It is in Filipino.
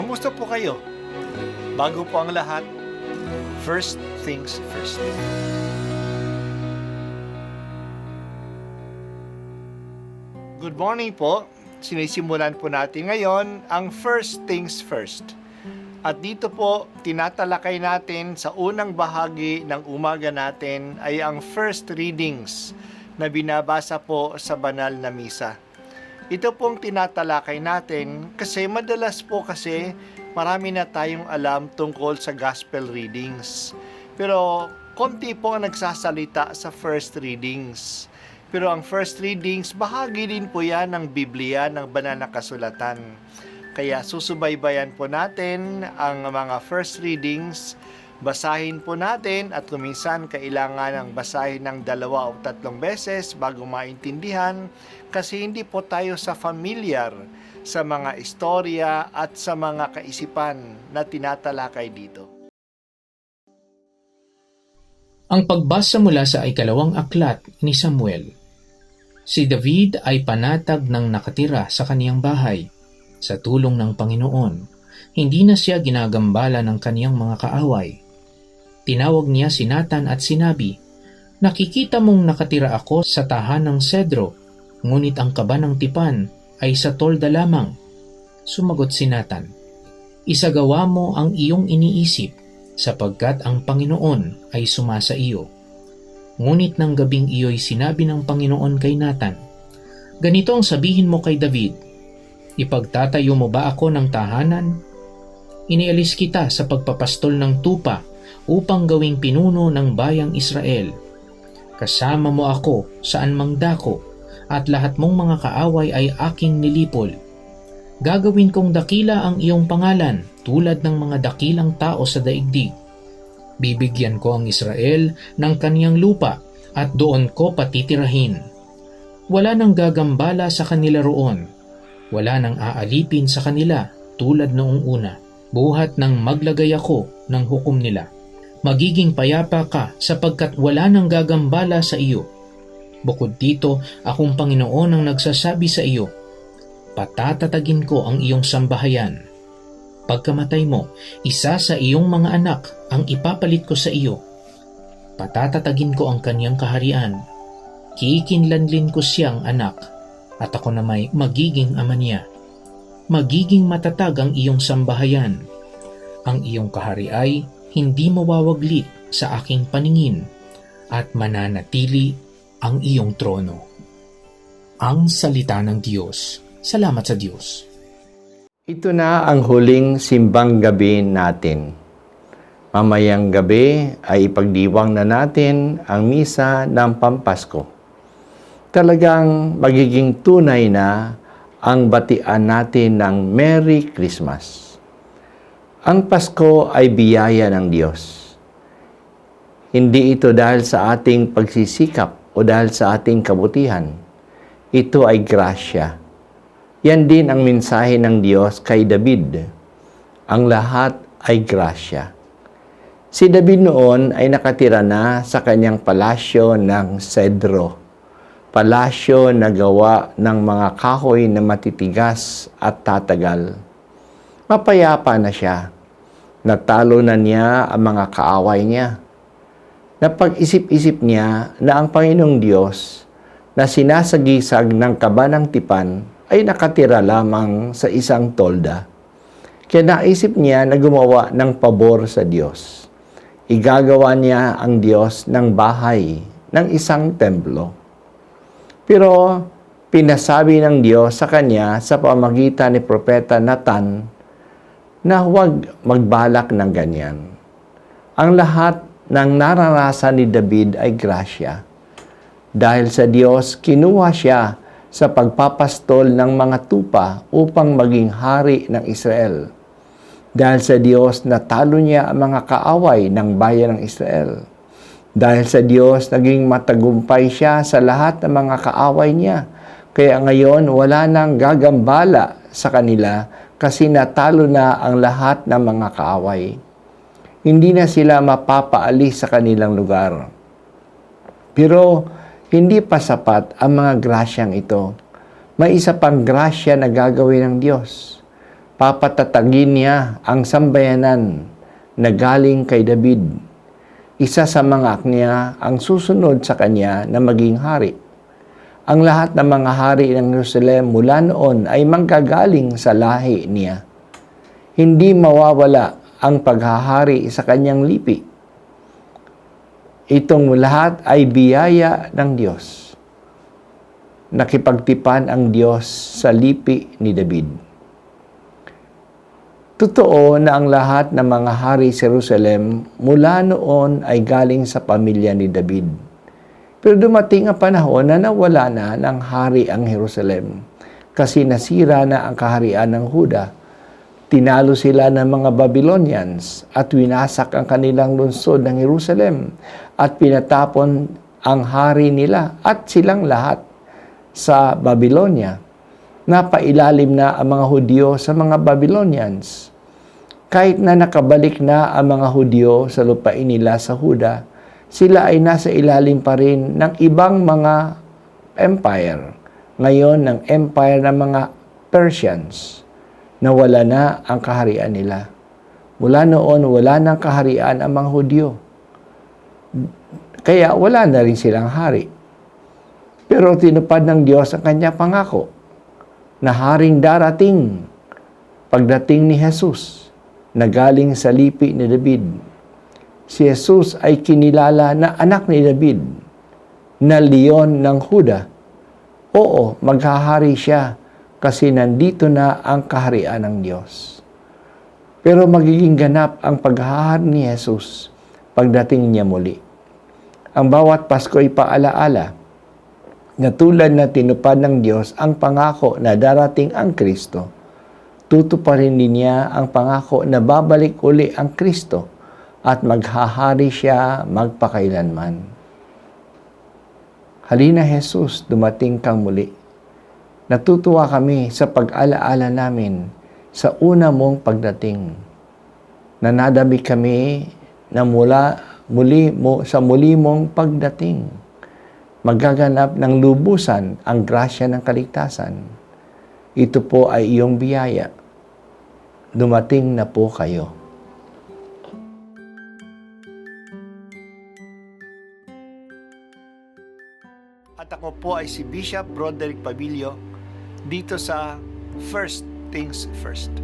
Kamusta po kayo? Bago po ang lahat, first things first. Good morning po. Sinisimulan po natin ngayon ang first things first. At dito po, tinatalakay natin sa unang bahagi ng umaga natin ay ang first readings na binabasa po sa banal na misa. Ito pong tinatalakay natin kasi madalas po kasi marami na tayong alam tungkol sa gospel readings. Pero konti po ang nagsasalita sa first readings. Pero ang first readings, bahagi din po yan ng Biblia, ng banal na kasulatan. Kaya susubaybayan po natin ang mga first readings. Basahin po natin at kuminsan kailangan ng basahin ng 2 o 3 beses bago maintindihan kasi hindi po tayo familiar sa mga istorya at sa mga kaisipan na tinatalakay dito. Ang pagbasa mula sa ikalawang aklat ni Samuel. Si David ay panatag ng nakatira sa kaniyang bahay. Sa tulong ng Panginoon, hindi na siya ginagambala ng kaniyang mga kaaway. Tinawag niya si Nathan at sinabi, "Nakikita mong nakatira ako sa tahanang sedro, ngunit ang kaba ng tipan ay sa tolda lamang." Sumagot si Nathan, "Isagawa mo ang iyong iniisip, sapagkat ang Panginoon ay sumasa iyo." Ngunit ng gabing iyo'y sinabi ng Panginoon kay Nathan, "Ganito ang sabihin mo kay David, ipagtatayo mo ba ako ng tahanan? Inialis kita sa pagpapastol ng tupa upang gawing pinuno ng bayang Israel. Kasama mo ako saan mang dako, at lahat mong mga kaaway ay aking nilipol. Gagawin kong dakila ang iyong pangalan tulad ng mga dakilang tao sa daigdig. Bibigyan ko ang Israel ng kaniyang lupa at doon ko patitirahin. Wala nang gagambala sa kanila roon. Wala nang aalipin sa kanila tulad noong una, buhat nang maglagay ako ng hukom nila. Magiging payapa ka sapagkat wala nang gagambala sa iyo. Bukod dito, akong Panginoon ang nagsasabi sa iyo, patatatagin ko ang iyong sambahayan. Pagkamatay mo, isa sa iyong mga anak ang ipapalit ko sa iyo. Patatatagin ko ang kaniyang kaharian. Kikinlanlin ko siyang anak, at ako na may magiging ama niya. Magiging matatag ang iyong sambahayan. Ang iyong kahari ay hindi mawawaglit sa aking paningin, at mananatili ang iyong trono." Ang salita ng Diyos. Salamat sa Diyos. Ito na ang huling simbang gabi natin. Mamayang gabi ay ipagdiwang na natin ang misa ng Pampasko. Talagang magiging tunay na ang batian natin ng Merry Christmas. Ang Pasko ay biyaya ng Diyos. Hindi ito dahil sa ating pagsisikap o dahil sa ating kabutihan. Ito ay grasya. Yan din ang mensahe ng Diyos kay David. Ang lahat ay grasya. Si David noon ay nakatira na sa kanyang palasyo ng sedro. Palasyo na gawa ng mga kahoy na matitigas at tatagal. Mapayapa na siya. Natalo na niya ang mga kaaway niya. Napag-isip-isip niya na ang Panginoong Diyos na sinasagisag ng kaba ng tipan ay nakatira lamang sa isang tolda. Kaya naisip niya na gumawa ng pabor sa Diyos. Igagawa niya ang Diyos ng bahay ng isang templo. Pero pinasabi ng Diyos sa kanya sa pamamagitan ni Propeta Nathan na huwag magbalak ng ganyan. Ang lahat ng naranasan ni David ay grasya. Dahil sa Diyos, kinuha siya sa pagpapastol ng mga tupa upang maging hari ng Israel. Dahil sa Diyos, natalo niya ang mga kaaway ng bayan ng Israel. Dahil sa Diyos, naging matagumpay siya sa lahat ng mga kaaway niya. Kaya ngayon, wala nang gagambala sa kanila kasi natalo na ang lahat ng mga kaaway. Hindi na sila mapapaalis sa kanilang lugar. Pero hindi pa sapat ang mga grasyang ito. May isa pang grasya na gagawin ng Diyos. Papatatagin niya ang sambayanan na galing kay David. Isa sa mga anak niya ang susunod sa kanya na maging hari. Ang lahat ng mga hari ng Jerusalem mula noon ay manggagaling sa lahi niya. Hindi mawawala ang paghahari sa kanyang lipi. Itong lahat ay biyaya ng Diyos. Nakipagtipan ang Diyos sa lipi ni David. Totoo na ang lahat ng mga hari sa Jerusalem mula noon ay galing sa pamilya ni David. Pero dumating ang panahon na nawala na ng hari ang Jerusalem kasi nasira na ang kaharian ng Huda. Tinalo sila ng mga Babylonians at winasak ang kanilang lungsod ng Jerusalem at pinatapon ang hari nila at silang lahat sa Babylonia. Napailalim na ang mga Hudyo sa mga Babylonians. Kahit na nakabalik na ang mga Hudyo sa lupain nila sa Huda, sila ay nasa ilalim pa rin ng ibang mga empire. Ngayon, ng empire ng mga Persians. Nawala na ang kaharian nila. Mula noon, wala nang kaharian ang mga Hudyo. Kaya wala na rin silang hari. Pero tinupad ng Diyos ang kanyang pangako na haring darating pagdating ni Jesus na galing sa lipi ni David. Si Jesus ay kinilala na anak ni David, na leon ng Huda. Oo, maghahari siya kasi nandito na ang kaharian ng Diyos. Pero magiging ganap ang paghahari ni Jesus pagdating niya muli. Ang bawat Pasko ay paalaala na tulad na tinupad ng Diyos ang pangako na darating ang Kristo, tutuparin din niya ang pangako na babalik uli ang Kristo at maghahari siya magpakailanman. Halina Jesus, dumating kang muli. Natutuwa kami sa pag-alaala namin sa una mong pagdating. Nanadami kami na sa muli mong pagdating. Magaganap ng lubusan ang grasya ng kaligtasan. Ito po ay iyong biyaya. Dumating na po kayo. At ako po ay si Bishop Broderick Pabilio dito sa First Things First.